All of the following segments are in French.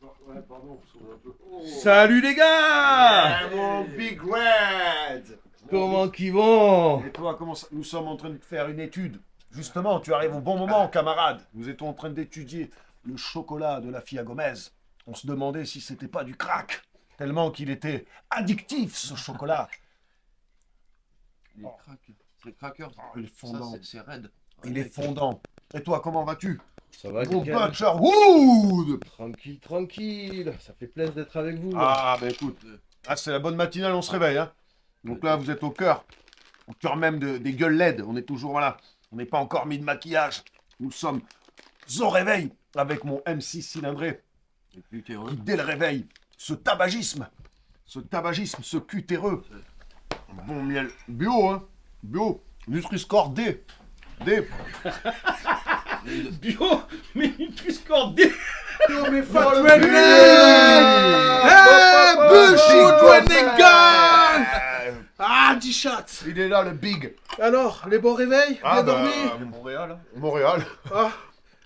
Ouais, pardon, un peu... Salut les gars! Ouais, mon Big Red! Comment qu'ils vont? Et toi, comment ça... Nous sommes en train de faire une étude. Justement, tu arrives au bon moment, camarade. Nous étions en train d'étudier le chocolat de la fille à Gomez. On se demandait si c'était pas du crack, tellement qu'il était addictif, ce chocolat. Les crackers. Il est fondant. Ça, c'est raide. Il est fondant. Et toi, comment vas-tu? Ça va, Mon nickel. Butcher Wood! Tranquille, tranquille. Ça fait plaisir d'être avec vous. Ah, ben écoute, c'est la bonne matinale, on se réveille. Hein. Donc là, vous êtes au cœur même des gueules LED. On est toujours là. On n'est pas encore mis de maquillage. Nous sommes au réveil avec mon M6 cylindré. Et puis t'es heureux. Qui, dès le réveil, ce tabagisme, ce cul terreux. Bon miel bio, hein. Bio. Nutri-Score D. D. Bio, mais Nutri-Score D. Bio, mais Ah, 10 shots. Il est là, le big. Alors, les bons réveils? Bien dormi? Montréal. Montréal. Ah,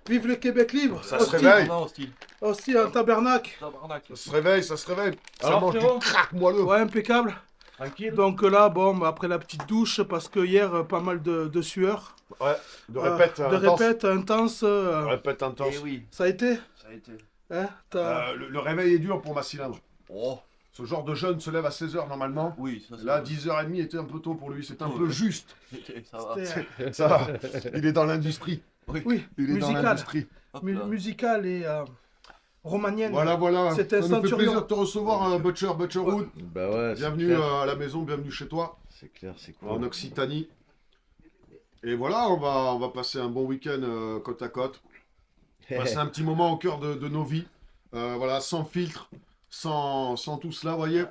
vive le Québec libre. Ça se réveille. Non, hostile. Hostie, un tabernacle. Tabarnak. Ça se réveille, ça se réveille. Ça Alors, mange frérot du crack moelleux. Ouais, impeccable. Tranquille. Donc là, bon, bah, après la petite douche, parce que hier, pas mal de sueur. Ouais, de répète De intense. répète intense. De répète intense. Eh oui, Ça a été? ça a été. Hein, t'as... Le réveil est dur pour ma cylindre. Oh, Ce genre de jeune se lève à 16h normalement. oui, ça c'est Là, vrai. 10h30 était un peu tôt pour lui. C'est un Ouais. peu juste. Ça va. C'était, Ça va. Il est dans l'industrie. oui, Il est dans musical. l'industrie. Hop là. Musical et romanienne. Voilà. C'est un Ça nous fait centurion. plaisir de te recevoir, Butcher Wood. Bah ouais, c'est Bienvenue clair. à la maison, bienvenue chez toi, C'est clair, c'est cool. en Occitanie. Et voilà, on va passer un bon week-end côte à côte. Passer un petit moment au cœur de nos vies. Voilà, sans filtre, sans tout cela, vous voyez.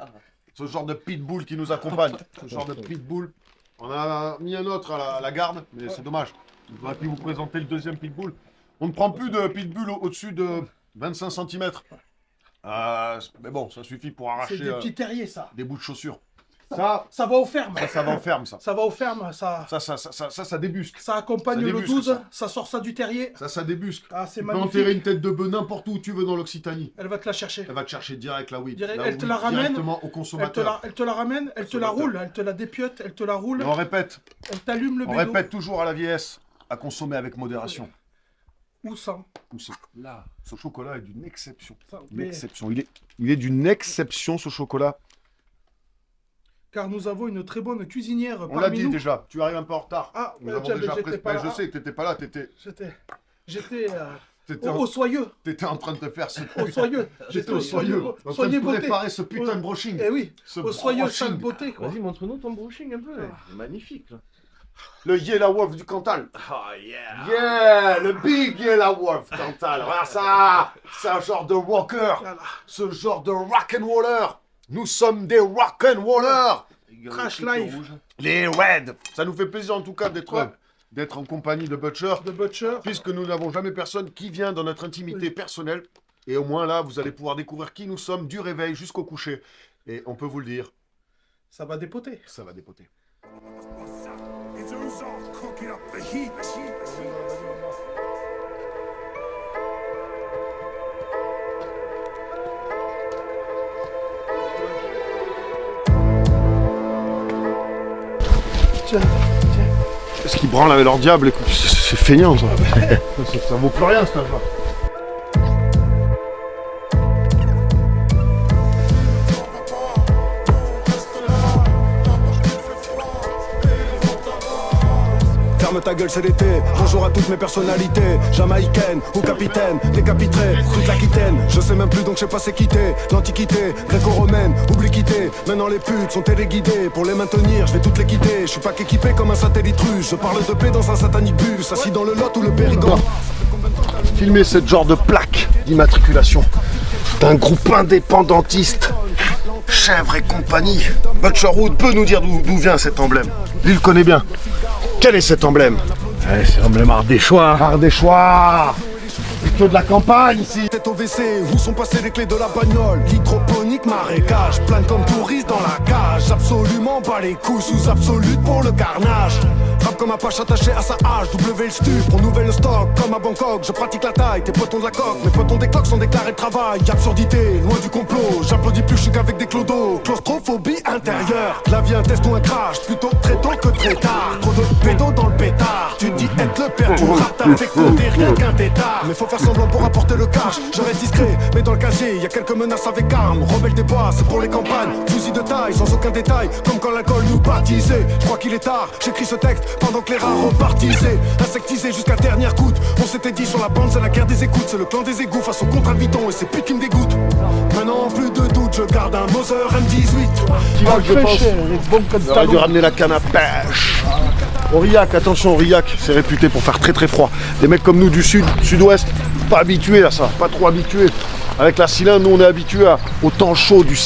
Ce genre de pitbull qui nous accompagne. Ce genre de pitbull. On a mis un autre à la garde, mais c'est dommage. J'aurais pu vous présenter le deuxième pitbull. On ne prend plus de pitbull au-dessus de 25 cm. Mais bon, ça suffit pour C'est arracher des petits terriers, ça. des bouts de chaussures. Ça Ça va aux fermes. ça va en ferme, ça. Ça va aux fermes, ça... Ça débusque. Ça accompagne Ça le débusque, 12, ça. ça sort ça du terrier. Ça débusque. Ah, c'est Tu peux enterrer magnifique. une tête de bœuf n'importe où tu veux dans l'Occitanie. Elle va te la chercher. Elle va te chercher direct la weed. Direct- La elle te weed la ramène, directement au Elle te, consommateur. elle te la ramène, elle te la Consommateur. roule, elle te la dépiote, elle te la roule, Et on répète, elle t'allume le on bédo. répète toujours à la vieillesse, à consommer avec modération. Ou sans. Là, ce chocolat est d'une exception. Ça, Une mais- exception. Il est d'une exception, ce chocolat. Car nous avons une très bonne cuisinière On l'a parmi dit nous. déjà. Tu arrives un peu en retard. Ah, Nous avons tiens, déjà j'étais préparé. pas là. Je sais, t'étais pas là. T'étais J'étais au soyeux, en train de te faire ce. au soyeux. J'étais au soyeux. En train Soyeux de beauté. préparer ce putain de brushing. Eh oui, Ce au soyeux brushing. sale beauté, quoi. Vas-y, montre-nous ton brushing un peu. C'est magnifique, là. Le Yellow Wolf du Cantal. Oh yeah. Yeah, le Big Yellow Wolf Cantal. Voilà ça. C'est un genre de walker. Voilà. Ce genre de rock'n'roller. Nous sommes des rock'n'rollers. Crash live. Les Red. Ça nous fait plaisir en tout cas d'être Ouais. d'être en compagnie de Butcher. De Butcher. Puisque nous n'avons jamais personne qui vient dans notre intimité personnelle. Et au moins là, vous allez pouvoir découvrir qui nous sommes du réveil jusqu'au coucher. Et on peut vous le dire, Ça va dépoter. ça va dépoter. It's Ozark cooking up the heat. Tiens, Ce qui branle avec leur diable, écoute, c'est feignant ça. Ça vaut plus rien, ça. Ferme ta gueule, c'est l'été. Bonjour à toutes mes personnalités. Jamaïcaine ou capitaine, décapiterai toute l'Aquitaine. Je sais même plus donc je sais pas c'est quitter. L'antiquité, gréco-romaine, oublie quitter. Maintenant les putes sont téléguidées. Pour les maintenir, je vais toutes les quitter. Je suis pas qu'équipé comme un satellite russe. Je parle de paix dans un satanique bus. Assis dans le Lot ou le Périgord. Filmer ce genre de plaque d'immatriculation d'un groupe indépendantiste, Chèvre et compagnie. Butcher Wood peut nous dire d'où vient cet emblème. Lui le connaît bien. Quel est cet emblème? Ouais, c'est l'emblème ardéchois. Ardéchois. C'est que de la campagne ici. Tête au WC, où sont passées les clés de la bagnole? Hydroponique, marécage, plein comme touristes dans la cage. Absolument pas les couilles sous absolute pour le carnage. Rap comme Apache attaché à sa hache. W le stup, on nouvelle le stock comme à Bangkok. Je pratique la taille, tes potons de la coque. Mes potons des coques sont déclarés de travail. Absurdité, loin du complot. J'applaudis plus, je suis qu'avec des clodos. Claustrophobie intérieure. La vie un test ou un crash, plutôt très tôt que très tard. Trop de pédos dans le pétard. Tu dis être le père du rap, t'as fait compter rien qu'un tétard. Mais faut faire semblant pour apporter le cash. Je reste discret, mais dans le casier, y a quelques menaces avec armes. Rebelle des bois, c'est pour les campagnes. Fusil de taille, sans aucun détail. Comme quand l'alcool nous baptisait. Je crois qu'il est tard, j'écris ce texte pendant que les rats repartisaient. Insectisés jusqu'à dernière goutte. On s'était dit sur la bande, c'est la guerre des écoutes. C'est le clan des égouts face au contre-habitant. Et c'est pute qui me dégoûte. Maintenant, plus de doute, je garde un Moser M18. Qui va, je pense. On aurait dû ramener la canne à pêche. Aurillac, attention, Aurillac, c'est réputé pour faire très très froid. Des mecs comme nous du sud, sud-ouest, pas habitués à ça, pas trop habitués. Avec la cylindre, nous on est habitués au temps chaud du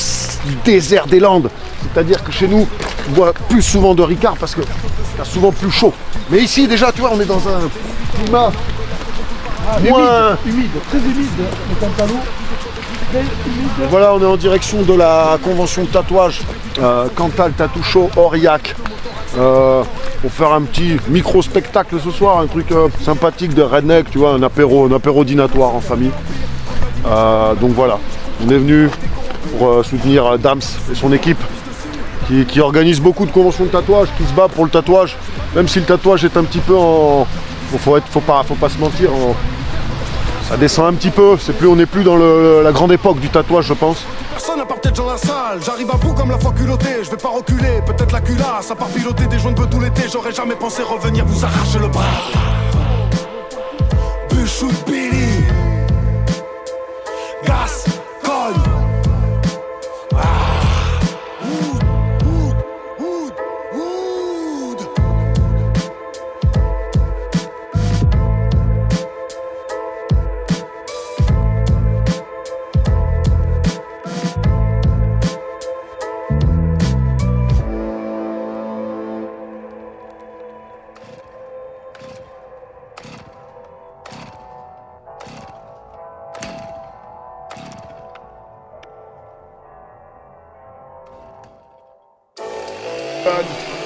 désert des Landes. C'est-à-dire que chez nous, on boit plus souvent de Ricard parce que c'est souvent plus chaud. Mais ici déjà, tu vois, on est dans un climat moins humide, très humide, le pantalon. Voilà, on est en direction de la convention de tatouage Cantal Tattoo Show Aurillac. Pour faire un petit micro-spectacle ce soir, un truc sympathique de redneck, tu vois, un apéro dînatoire en famille. Donc voilà, on est venu pour soutenir Dams et son équipe qui organise beaucoup de conventions de tatouage, qui se bat pour le tatouage, même si le tatouage est un petit peu en... Faut pas se mentir, ça descend un petit peu, on n'est plus dans la grande époque du tatouage, je pense. Personne n'a porté de dans la salle, j'arrive à bout comme la fois culottée. Je vais pas reculer, peut-être la culasse, à part piloter des joints de tout l'été. J'aurais jamais pensé revenir vous arracher le bras. Buchou de Billy, Gascogne. Wood.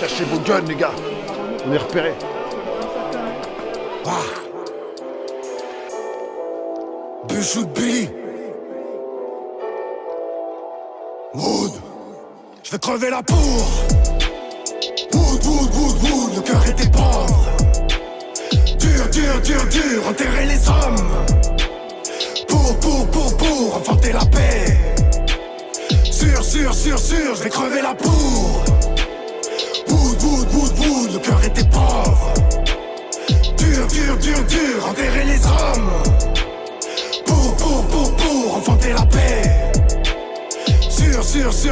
Cachez vos guns, les gars. On est repérés. Buchou de Billy. Wood. Je vais crever la pour. Wood. Le cœur était pauvre. Dur. Enterrer les hommes. Pour enfanter la paix. Sûr. Je vais crever la pour. Wood, le cœur était pauvre. Dur, enterrer les hommes. Pour enfanter la paix.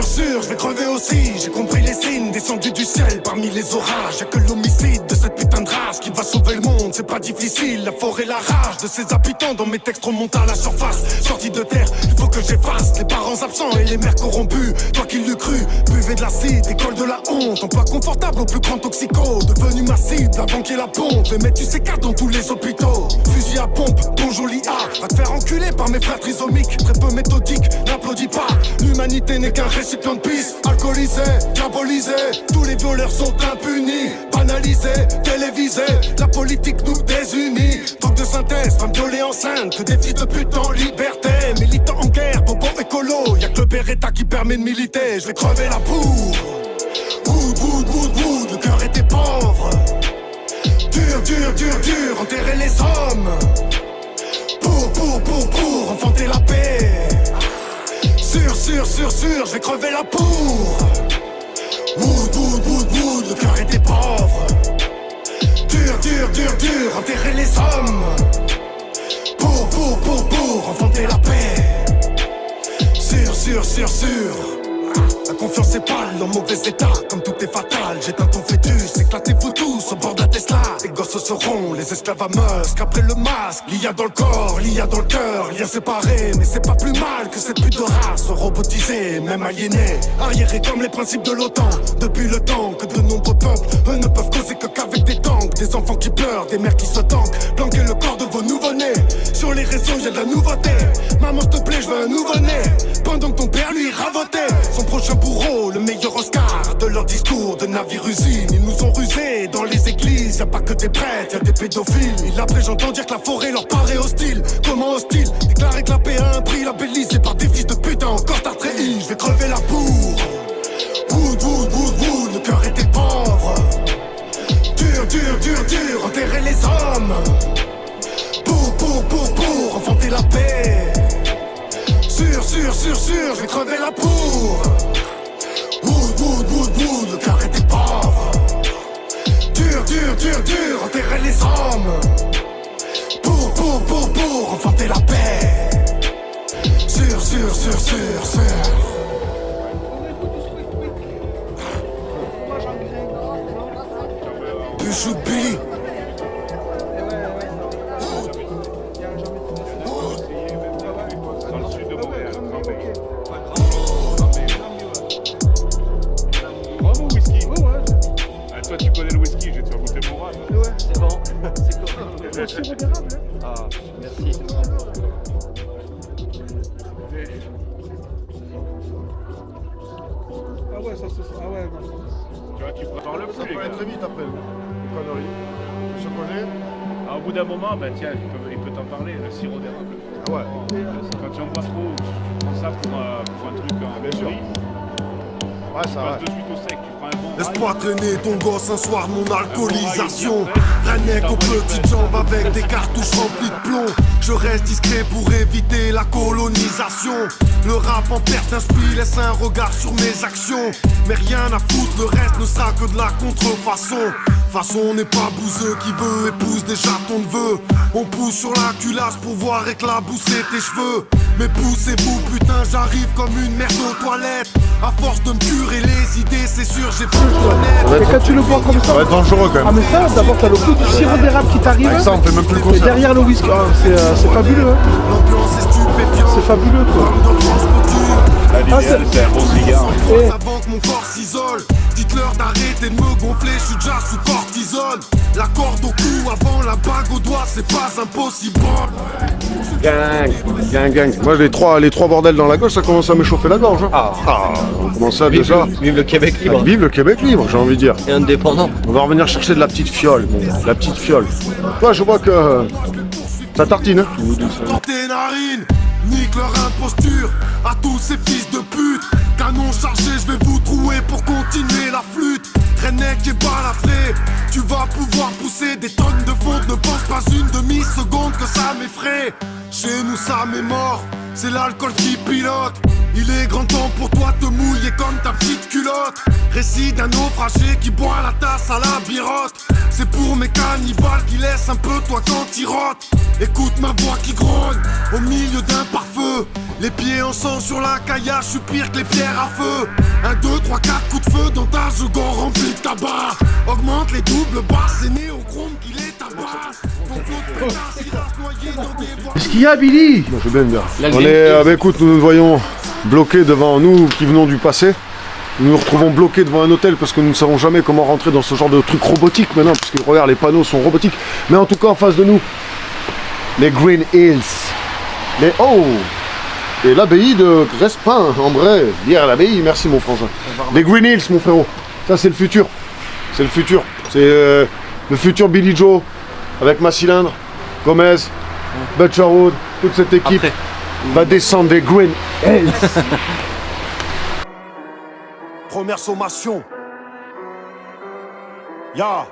Sûr, je vais crever aussi. J'ai compris les signes descendus du ciel parmi les orages. Y'a que l'homicide de cette putain de race qui va sauver le monde, c'est pas difficile. La forêt, la rage de ses habitants dans mes textes remontent à la surface. Sorti de terre, il faut que j'efface les parents absents et les mères corrompues. Toi qui l'eus cru, buvez de l'acide, école de la honte. Emploi confortable au plus grand toxico, devenu ma cible avant qu'il y ait la pompe. Les mettre du C4 dans tous les hôpitaux. Fusil à pompe, bon joli A. Va te faire enculer par mes frères trisomiques. Très peu méthodique, n'applaudis pas. L'humanité n'est qu'un récipient de pisse. Alcoolisé, diabolisé. Tous les violeurs sont impunis. Banalisés, télévisés. La politique nous désunit. Drogue de synthèse, femme violée enceinte. Que des fils de pute en liberté. Militants en guerre, bobo écolo. Y'a que le Beretta qui permet de militer. Je vais crever la boue. Wood, le cœur était pauvre. Dur, enterrer les hommes. Pour enfanter la paix. Sûr, je vais crever la pour. Wood, le cœur était pauvre. Dur, enterrer les hommes. Pour enfanter la paix. Sûr. La confiance est pâle, en mauvais état, comme tout est fatal. J'éteins ton fœtus, éclatez-vous tous au bord de la Tesla. Les gosses seront les esclaves à Musk. Après le masque, l'IA dans le corps, l'IA dans le cœur. Liens séparés, mais c'est pas plus mal que cette pute de race robotisée, même aliénée. Arriérés comme les principes de l'OTAN. Depuis le temps que de nombreux peuples, eux ne peuvent causer que qu'avec des tanks. Des enfants qui pleurent, des mères qui se tankent. Planquez le corps de vos nouveau-nés. Sur les réseaux, y'a de la nouveauté. Maman, s'il te plaît, je veux un nouveau-né. Pendant que ton père, lui, ravotait son prochain bourreau, le meilleur Oscar de leur discours de navire-usine. Ils nous ont rusés dans les églises, l'église, y'a pas que des prêtres, y'a des pédophiles. Après j'entends dire que la forêt leur paraît hostile. Comment hostile? Déclaré que la paix a un prix, labellisé par des fils de putain encore tard trahi. Je vais crever la bourre. Wood, wood, wood, wood, le cœur était pauvre. Dur, dur, dur, dur, enterrer les hommes. Pour enfanter la paix. Sûr, je vais crever la bourre. Wood, wood, wood, wood, le cœur était pauvre. Dur, dur, dur, dur, enterrer les hommes. Pour enfanter la paix. Sûr. Buchou de Billy. Dans le sud de Montréal. Bravo whisky. Ah, toi tu connais le whisky, je vais te faire goûter mon rhum. C'est bon. C'est bon. Ah, merci. Ah ouais, ça c'est ça. Ah ouais, non. Tu vois, tu prépares le Ça plus. peut aller très vite après. Les conneries. Je connais. Au bout d'un moment, bah tiens, il peut t'en parler, le sirop d'érable. Ah ouais. Quand tu en bois trop, tu prends ça pour un truc en Bien sûr. fruits, Ouais, tu ça passes va. de suite au sec, tu prends un bon Laisse-moi traîner ton gosse un soir, mon alcoolisation. Rien Rennec aux petites jambes avec des cartouches remplies de plomb. Je reste discret pour éviter la colonisation. Le rap en perte d'inspi laisse un regard sur mes actions. Mais rien à foutre, le reste ne sera que de la contrefaçon. Façon, on n'est pas bouseux, qui veut épouse déjà ton neveu. On pousse sur la culasse pour voir éclabousser tes cheveux. Mais poussez-vous, putain, j'arrive comme une merde aux toilettes. À force de me curer les idées, c'est sûr, j'ai plus le honnête. Et quand tu le bois comme ça. Ça va être dangereux quand Ah même. mais ça, d'abord t'as le coup du sirop d'érable qui t'arrive. Avec ça, on fait même plus le Et concert. derrière le whisky. Ah, c'est fabuleux, hein. L'ambiance est stupéfiante. C'est fabuleux, quoi. Comme dans France Couture. L'idéal, c'est un bon cigare. Eh. Avant que mon corps s'isole, dites-leur d'arrêter de me gonfler, je suis déjà sous cortisone. La corde au cou avant la bague au doigt, c'est pas impossible. Gang. Moi, les trois bordels dans la gauche, ça commence à m'échauffer la gorge. Hein. On commence à déjà. Vive le Québec libre. Vive le Québec libre, j'ai envie de dire. Et indépendant. On va revenir chercher de la petite fiole, la petite fiole. Toi, je vois que ça tartine. Hein. Dans tes narines, nique leur imposture à tous ces fils de pute. Canon chargé, je vais vous trouer pour continuer la flûte. Rennec et balafré, tu vas pouvoir pousser des tonnes de fonte. Ne pense pas une demi-seconde que ça m'effraie. Chez nous ça m'est mort, c'est l'alcool qui pilote. Il est grand temps pour toi de te mouiller comme ta petite culotte. Récit d'un naufragé qui boit la tasse à la birotte. C'est pour mes cannibales qui laissent un peu toi quand ils rotent. Écoute ma voix qui grogne au milieu d'un pare-feu. Les pieds en sang sur la caillasse, je suis pire que les pierres à feu. 1, 2, 3, 4 coups de feu dans ta jugon rempli de tabac. Augmente les doubles basses, c'est néochrome qui les tabasse. Ton flot de pétasse, il va se noyer dans des voies. Qu'est-ce qu'il y a, Billy? Je vais bien dire. La On green est, écoute, nous nous voyons bloqués devant nous qui venons du passé. Nous nous retrouvons bloqués devant un hôtel parce que nous ne savons jamais comment rentrer dans ce genre de truc robotique maintenant, parce que regarde, les panneaux sont robotiques. Mais en tout cas, en face de nous, les Green Hills. Et l'abbaye de Crespin, en vrai. Hier à l'abbaye, merci mon frangin. Les Green Hills, mon frérot. Ça, c'est le futur. C'est le futur. C'est le futur Billy Joe avec ma cylindre, Gomez, Butcherwood, toute cette équipe Après. va descendre des Green Hills. Première sommation. Ya.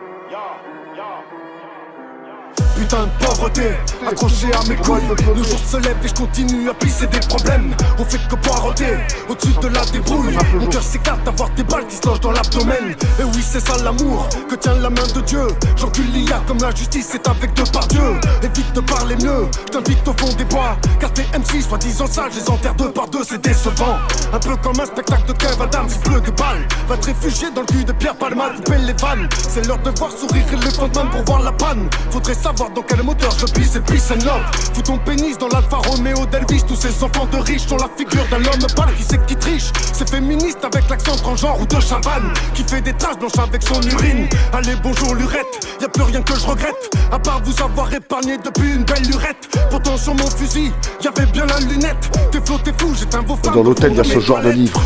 Putain de pauvreté, accroché à mes couilles. Le jour se lève et je continue à pisser des problèmes. On fait que poireauter, au-dessus de la débrouille. Mon cœur s'écarte à voir des balles qui se logent dans l'abdomen. Et oui, c'est ça l'amour, que tient la main de Dieu. J'encule l'IA comme la justice, c'est avec deux par Dieu. Évite de parler mieux, je t'invite au fond des bois. Car tes MC, soi-disant sales, je les enterre deux par deux, c'est décevant. Un peu comme un spectacle de Kev Adams, il pleut des balles. Va te réfugier dans le cul de Pierre Palmade, couper les vannes. C'est l'heure de voir sourire et les frontman pour voir la panne. Faudrait savoir dans quel moteur je pisse et peace and love. Fous ton pénis dans l'Alfa Romeo d'Elvis. Tous ces enfants de riches ont la figure d'un homme pâle qui sait qui triche. C'est féministe avec l'accent transgenre ou de Chavannes, qui fait des traces blanches avec son urine. Allez bonjour lurette, y'a plus rien que je regrette, à part vous avoir épargné depuis une belle lurette. Pourtant sur mon fusil, y'avait bien la lunette. T'es flot, t'es fou, j'éteins vos phares dans l'hôtel, il y a ce genre de livre.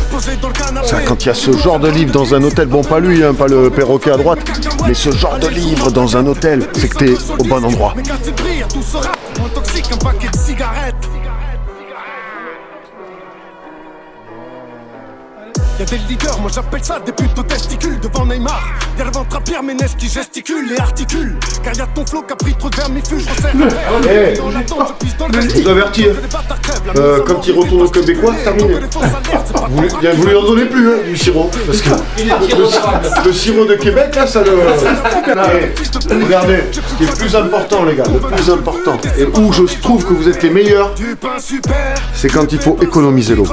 Ça, quand il y a ce genre de livre dans un hôtel, bon, pas lui, hein, pas le perroquet à droite, mais ce genre de livre dans un hôtel, c'est que t'es au bon endroit. Mais quand tu brilles, tout sera moins toxique, un paquet de cigarettes. Y'a des leaders, moi j'appelle ça des putes aux testicules devant Neymar. Y'a le ventre à Pierre Ménès qui gesticule et articule. Car y'a ton flot qui a pris trop de vermifuges, je resserre le verre. Hey. Dans la tente, je pisse dans le Je vous avertis, quand il retourne au Québécois, c'est terminé. Vous lui en donnez plus, hein, du sirop. Parce que le sirop de Québec, là, ça le... Hey, regardez, ce qui est le plus important, les gars, le plus important, et où je trouve que vous êtes les meilleurs, c'est quand il faut économiser l'eau.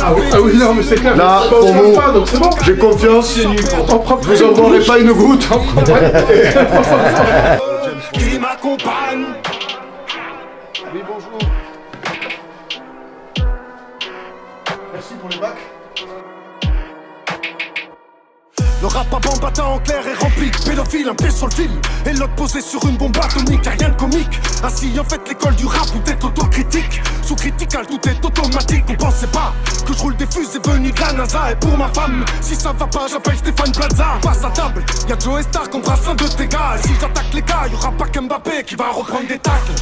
Ah oui, non, mais c'est clair. Là, On pour se vous, pas, donc c'est bon. j'ai confiance, vous en boirez pas une goutte. qui m'accompagne. Oui, bonjour. Merci pour les bacs. Le rap à bombe battant en clair est rempli de pédophiles, un pied sur le fil. Et l'autre posé sur une bombe atomique, rien de comique. Ainsi en fait l'école du rap où t'es autocritique. Sous critical, tout est automatique. On pensait pas que je roule des fusées venues de la NASA. Et pour ma femme, si ça va pas, j'appelle Stéphane Plaza. Passe à table, y'a Joe Star qu'on brasse un de tes gars. Et si j'attaque les gars, y'aura pas qu'Mbappé qui va reprendre des tacles.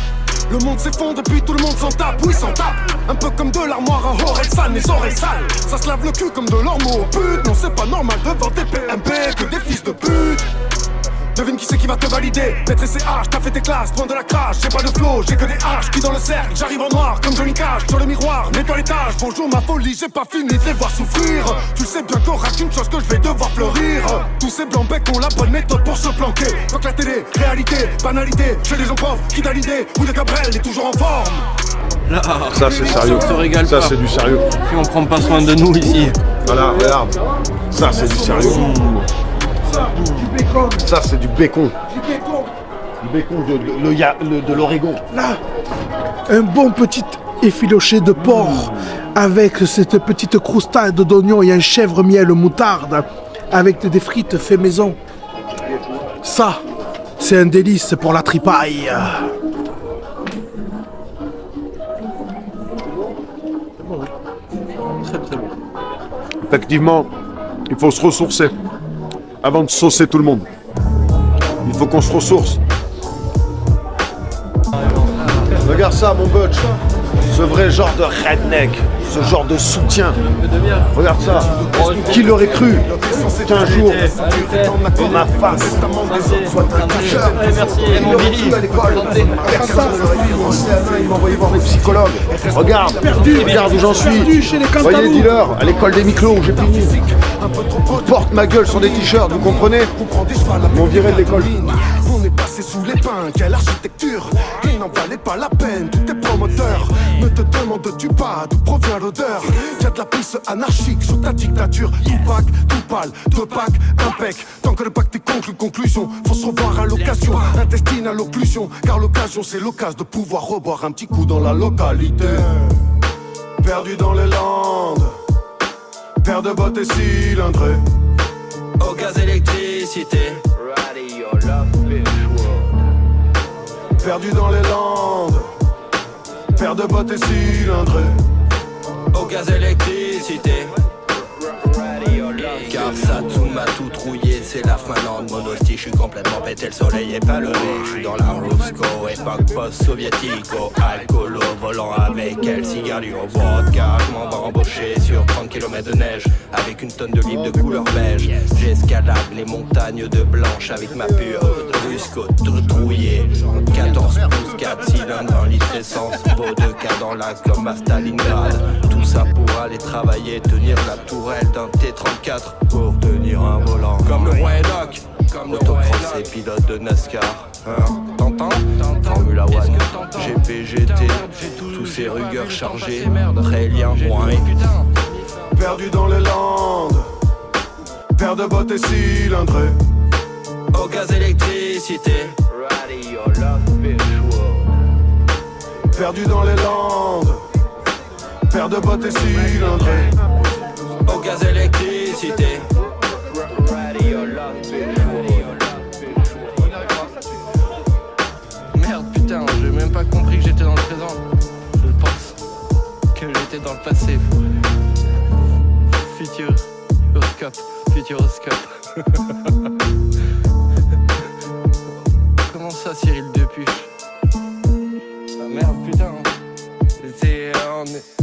Le monde s'effondre et puis tout le monde s'en tape, oui s'en tape. Un peu comme de l'armoire à Orelsan, les oreilles sales. Ça se lave le cul comme de l'ormeau, pute. Non c'est pas normal devant des PMP que des fils de pute. Devine qui c'est qui va te valider. Maître CH, t'as fait tes classes, loin de la crash. J'ai pas de flow, j'ai que des haches qui dans le cercle. J'arrive en noir comme Johnny Cash. Sur le miroir, nettoie l'étage. Bonjour ma folie, j'ai pas fini de les voir souffrir. Tu sais bien qu'on rate une chose que je vais devoir fleurir. Tous ces blancs becs ont la bonne méthode pour se planquer. Donc la télé, réalité, banalité. Chez les gens pauvres, qui d'Hallyday ou de Cabrel est toujours en forme. Là, Ça, c'est sérieux. on se régale Ça, pas. c'est du sérieux. Si on prend pas soin de nous ici. Voilà, regarde. Ça, c'est du sérieux. Du bacon. Ça, c'est du bacon. Du bacon. Du bacon de l'Oregon. Là, un bon petit effiloché de porc avec cette petite croustade d'oignon et un chèvre miel moutarde avec des frites fait maison. Ça, c'est un délice pour la tripaille. Très très bon. Effectivement, il faut se ressourcer avant de saucer tout le monde. Il faut qu'on se ressource. Regarde ça, mon butch. Ce vrai genre de redneck, ce genre de soutien. Regarde ça. Qui l'aurait cru qu'un jour, ma face soit un toucheur. Merci, mon Billy. À l'école. Il m'a envoyé voir des psychologues. Regarde, regarde où j'en suis. Perdu chez les Voyez, Cantalous. dealer, à l'école des Miclos où j'ai fini. Je porte ma gueule sur des t-shirts, vous comprenez? On dirait de l'école. On est passé sous les pins, quelle architecture. Il n'en valait pas la peine, tous tes promoteurs ne te demandes-tu pas d'où provient l'odeur. Y'a de la pisse anarchique sur ta dictature. Tupac, tout pâle, 2 packs, impec. Tant que le pacte est conclu, conclusion. Faut se revoir à l'occasion, intestine à l'occlusion. Car l'occasion c'est l'occasion de pouvoir reboire un petit coup dans la localité. Perdu dans les Landes, paire de bottes et cylindrées. Au gaz électricité. Perdu dans les Landes, paire de bottes et cylindrées. Au gaz électricité. Car ça tout m'a tout trouillé, c'est la Finlande, mon hostie, je suis complètement pété, le soleil est pas levé. Je suis dans la Roscoe, époque post-soviétique, au alcoolo, volant avec elle, cigare du vodka. Je m'en vais embaucher sur 30 km de neige, avec une tonne de livres de couleur beige. J'escalade les montagnes de blanche avec ma pure Rusco, tout trouillé. 14 pouces, 4 cylindres, 1 litre essence, vodka dans l'axe comme à Stalingrad. Tout ça pour aller travailler, tenir la tourelle d'un T34 pour tenir un volant. Comme le roi Enoch, comme autocross et pilote de NASCAR. T'entends? Formula One, GP, GT, tous ces rugueurs chargés, très liens, moins. Perdu dans les Landes, paire de bottes et cylindrées. Au gaz électricité. Perdu dans les Landes, paire de bottes et cylindrées. Au gaz électricité. Merde putain, j'ai même pas compris que j'étais dans le présent. Je pense que j'étais dans le passé. Futuroscope. Comment ça, Cyril Depuche? Ah merde, putain. C'était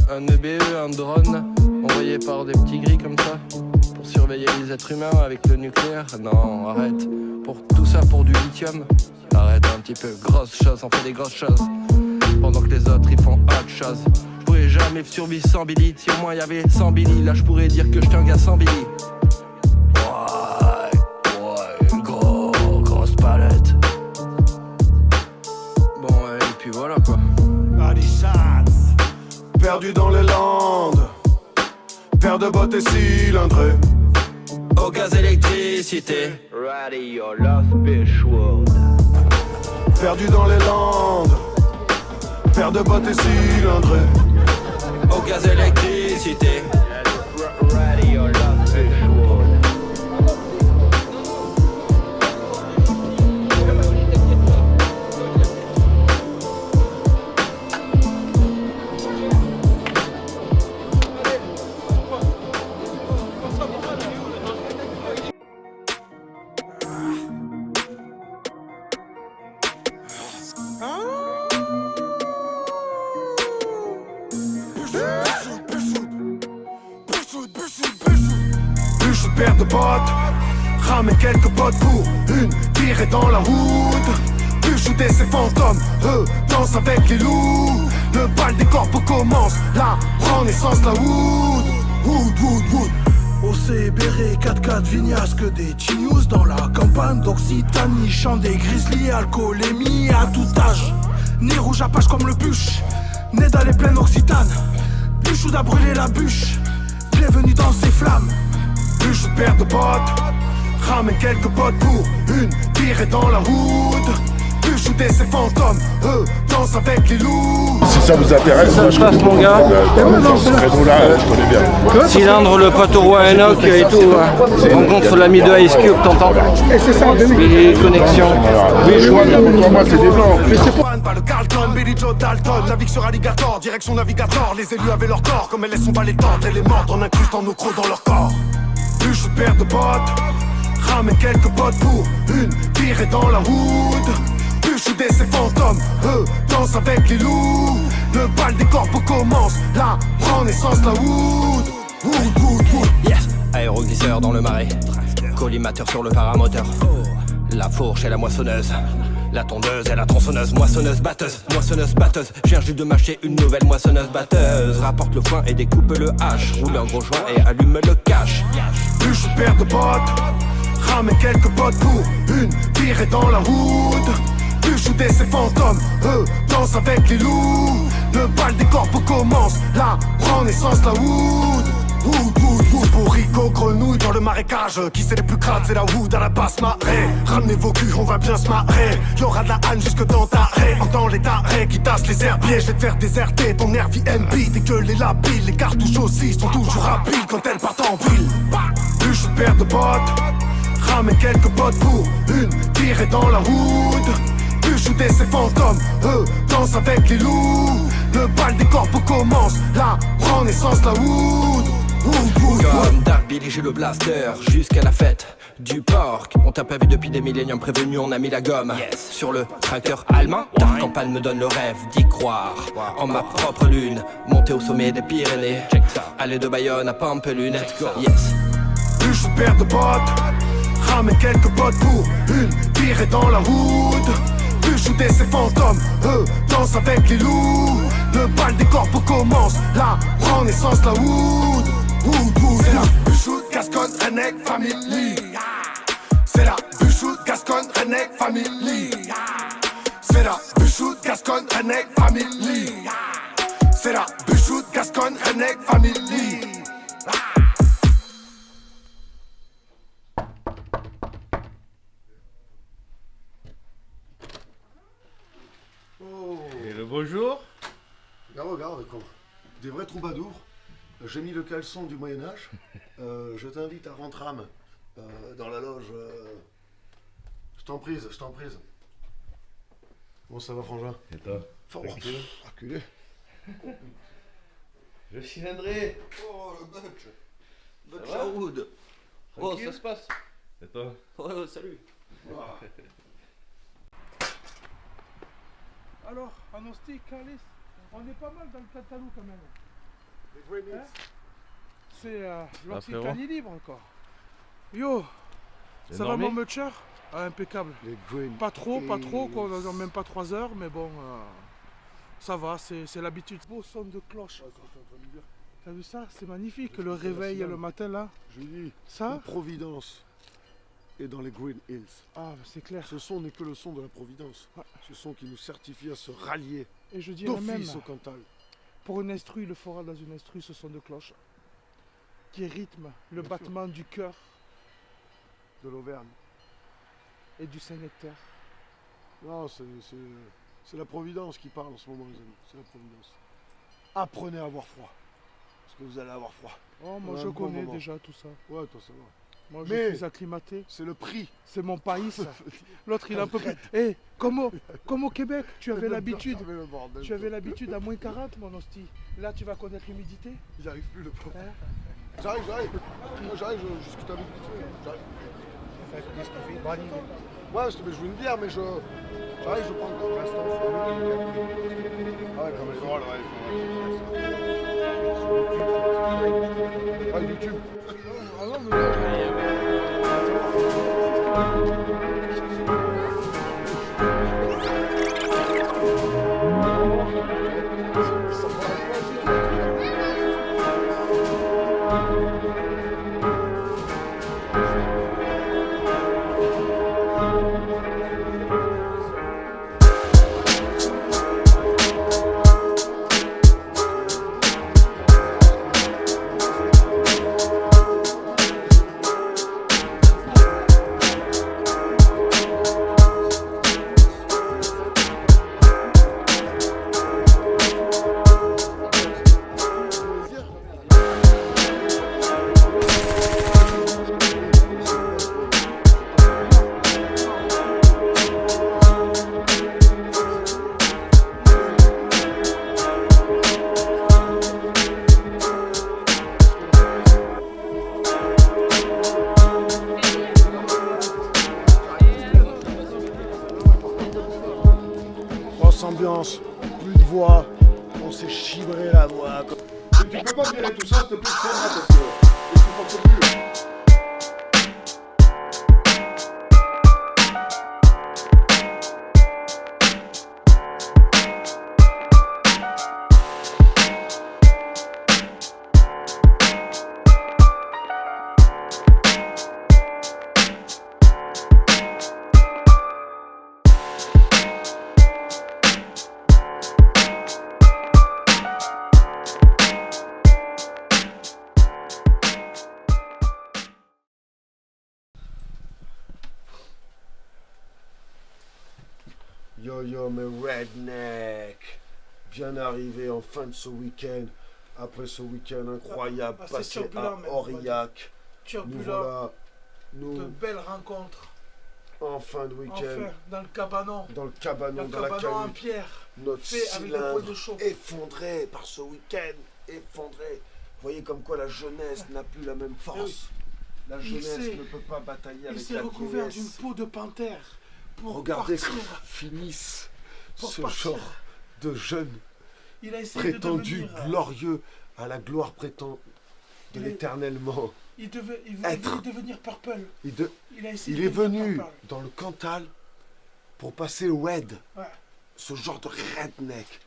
un EBE, un drone, envoyé par des petits gris comme ça, pour surveiller les êtres humains avec le nucléaire. Non, arrête. Pour tout ça, pour du lithium. Arrête un petit peu. Grosse chose, on fait des grosses choses. Pendant que les autres, ils font autre chose. Je pourrais jamais survivre sans Billy. Si au moins il y avait 100 Billy, là je pourrais dire que j'étais un gars sans Billy. Ouais, grosse palette. Bon, et puis voilà quoi. Perdu dans les Landes, paire de bottes et cylindrées. Au gaz électricité. Radio Lost Beachwood. Perdu dans les Landes, paire de bottes et cylindrées. Au gaz électricité. Radio Lost Beachwood. Plus une paire de bottes, ramène quelques potes pour une virée dans la route. Plus shooter ces fantômes, eux dansent avec les loups. Le bal des corpos commence, la renaissance, la wood. Wood. OC, Béret, 4x4, Vignas, que des News dans la campagne d'Occitanie. Chant des grizzlies, alcoolémie à tout âge. Nez rouge à page comme le bûche, né dans les plaines occitanes. Bûche a brûlé la bûche, bienvenue dans ces flammes. Plus une paire de bottes, ramène quelques potes pour une virée dans la route. Plus shooter ces fantômes, eux dansent avec les loups. Si ça vous intéresse, Ça se passe, mon gars. Ce créneau-là, je connais bien. Cylindre, le pote au roi Enoch et tout. Rencontre l'ami de Ice Cube, t'entends? Et c'est ça, Les connexions. Oui, je vois, pour moi, c'est des blancs. Pas le Carlton, Billy Joe Dalton, navigue sur Alligator, direction Navigator. Les élus avaient leur corps, comme elles laissent son balai tendre. Et les morts en incrustant nos crocs dans leur corps. Plus une paire de bottes, ramène quelques potes pour une virée dans la route. Plus shooter ces fantômes, eux dansent avec les loups. Le bal des corpos commence, la renaissance, la wood. Yes. Aéroglisseur dans le marais. Collimateur sur le paramoteur. La fourche et la moissonneuse. La tondeuse et la tronçonneuse. Moissonneuse batteuse. Moissonneuse batteuse. Je viens juste de m'acheter une nouvelle moissonneuse batteuse. Rapporte le foin et découpe le hache. Roule un gros joint et allume le cash. Plus une paire de bottes, ramène quelques potes pour une virée dans la route. Plus shooter ces fantômes, eux dansent avec les loups. Le bal des corpos commence, la renaissance, la wood. Pour Rico, grenouille dans le marécage. Qui c'est les plus crades, c'est la wood à la basse marée. Ramenez vos culs, on va bien se marrer. Y'aura de la haine jusque dans ta raie. Entends les tarés qui tassent les herbiers. Je vais te faire déserter ton Airbnb. Dès que les lapiles, les cartouches aussi sont toujours habiles quand elles partent en ville. Plus une paire de bottes, ramène quelques potes pour une virée dans la route. Plus shooter ces fantômes, eux dansent avec les loups. Le bal des corpos commence, la renaissance, la wood. Comme Dark Billy, j'ai le blaster jusqu'à la fête du porc. On t'a pas vu depuis des milléniums, prévenu, on a mis la gomme. Sur le tracteur allemand, Dark Campagne me donne le rêve d'y croire. En ma propre lune, monter au sommet des Pyrénées. Aller de Bayonne à Pampelune. Yes. Plus une paire de bottes, ramène quelques potes pour une virée dans la route. Plus shooter ces fantômes, eux dansent avec les loups. Le bal des corpos commence, la renaissance, la wood. C'est la Buchout, Gascogne, Renec, Family. C'est la Buchout, Gascogne, Renec, Family. C'est la Buchout, Gascogne, Renec, Family. C'est la Buchout, Gascogne, Renec, Family. Et le bonjour. Regarde, quoi. Des vrais troubadours. J'ai mis le caleçon du Moyen-Âge. Je t'invite à rentrer dans la loge. Je t'en prise. Bon, ça va, Frangin? Et toi? Fort reculé. Je cylindré. Oh, le butch. Bonne Sherwood. Oh, ça se passe. Et toi? Ouais, salut. Alors, Anostic, Alice, on est pas mal dans le Cantalou quand même. Hein? C'est l'Occitanie libre encore. Yo, ça va mon mutcher? Ah, impeccable. Pas trop, quoi, on a même pas 3 heures, mais bon, ça va, c'est l'habitude. Beau son de cloche. T'as vu ça? C'est magnifique, le réveil le matin là. Je dis, Ça? la Providence est dans les Green Hills. Ah, c'est clair. Ce son n'est que le son de la Providence. Ouais. Ce son qui nous certifie à se rallier Et je dirais même, d'office au Cantal. pour une instru, il fera dans une instru ce son de cloche qui rythme le battement du cœur De l'Auvergne. et du Saint-Nectaire. Non, c'est la Providence qui parle en ce moment, les amis. C'est la Providence. Apprenez à avoir froid. Parce que vous allez avoir froid. Oh, moi Ouais, je un bon connais moment. déjà tout ça. Ouais, toi, ça va. Moi Mais- je suis acclimaté. C'est le prix. C'est mon pays ça. L'autre il est un peu plus. Eh, comme au Québec, tu avais l'habitude. Le bordel, Tu avais toi. l'habitude à moins 40 mon hostie. Là tu vas connaître l'humidité. J'arrive plus, le pauvre. Hein? J'arrive. Moi, j'arrive, je discute avec vite fait. J'arrive. Ouais, mais je veux une bière, mais j'arrive, je prends le restant. Ah ouais, comme les drôles, ouais. Ah, YouTube. Ah non, mais... Grosse ambiance, plus de voix, on s'est chibré la voix. Tu peux pas virer tout ça, s'il te plaît, c'est là, parce que je supporte plus. Yo, mes redneck, bien arrivé en fin de ce week-end, après ce week-end incroyable Ah, c'est passé turbulent, à même, Aurillac. Nous Turbulent, voilà, de nous, belles rencontres. en fin de week-end, Enfin, dans le cabanon. dans le cabanon, dans la cabanon en cahute, pierre. notre fait avec des points cylindre de chauffe. effondré par ce week-end, effondré. Vous voyez comme quoi la jeunesse n'a plus la même force. La Il jeunesse s'est- ne peut pas batailler Il avec s'est la recouvert d'une vieillesse. peau de panthère pour Regardez partir. comment finissent Pour ce partir. genre de jeunes Il a essayé prétendu de devenir... glorieux à la gloire prétend de Il est- l'éternellement. Il voulait Être. devenir purple. Il a essayé est de devenir venu purple. dans le Cantal pour passer au red, Ouais. ce genre de redneck,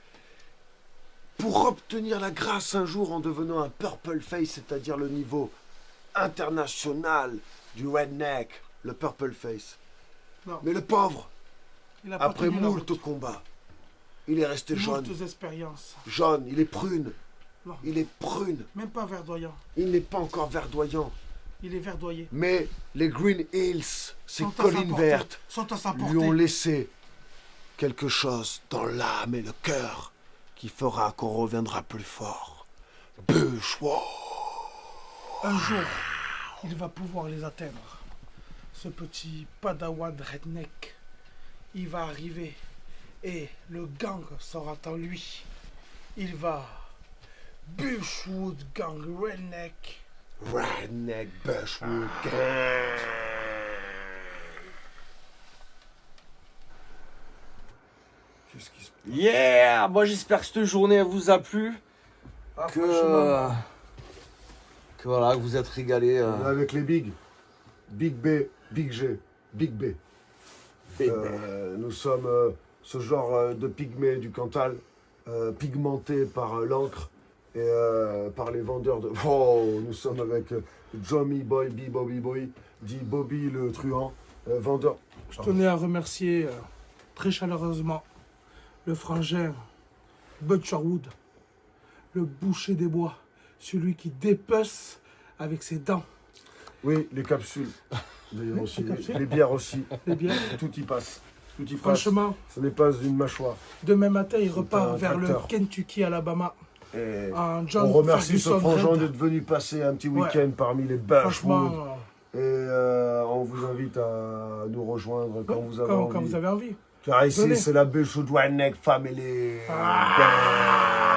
pour obtenir la grâce un jour en devenant un purple face, c'est-à-dire le niveau international du redneck, le purple face. Non. Mais le pauvre, Il a pas après tenu la moult route. combats, il est resté jaune. Moultes expériences. Jaune, il est prune. Non. Il est prune. Même pas verdoyant. Il n'est pas encore verdoyant. Il est verdoyé. Mais les Green Hills, ces Sont à sa collines portée. vertes, Sont à sa lui portée. ont laissé quelque chose dans l'âme et le cœur qui fera qu'on reviendra plus fort. Bûche-wow. Un jour, il va pouvoir les atteindre. Ce petit padawan redneck, il va arriver et le gang sera en lui. Il va Bushwood Gang Redneck. Redneck Bushwood Gang. Qu'est-ce qui se passe? Yeah! Moi j'espère que cette journée elle vous a plu. Ah, Que franchement, voilà, que vous êtes régalés. On est avec les Big. Big B, Big G, Big B. Nous sommes ce genre de pygmées du Cantal, pigmentés par l'encre et par les vendeurs de... Oh, nous sommes avec Johnny Boy, Bobby Boy, dit Bobby le truand, vendeur... je tenais à remercier très chaleureusement le frangin Butcherwood, le boucher des bois, celui qui dépece avec ses dents Oui, les capsules, d'ailleurs aussi, les capsules. les bières aussi, les bières. tout y passe. Tout y passe. Franchement, Ce n'est pas une mâchoire. demain matin, il repart un vers le tracteur. Kentucky, Alabama. Et En John on remercie ce Ferguson frangin Red. d'être venu passer un petit Ouais. week-end parmi les Franchement, Bushwood. Et on vous invite à nous rejoindre quand vous avez envie. quand vous avez envie. Car ici, Venez. c'est la Bushwood Redneck Family. Ah. Gang.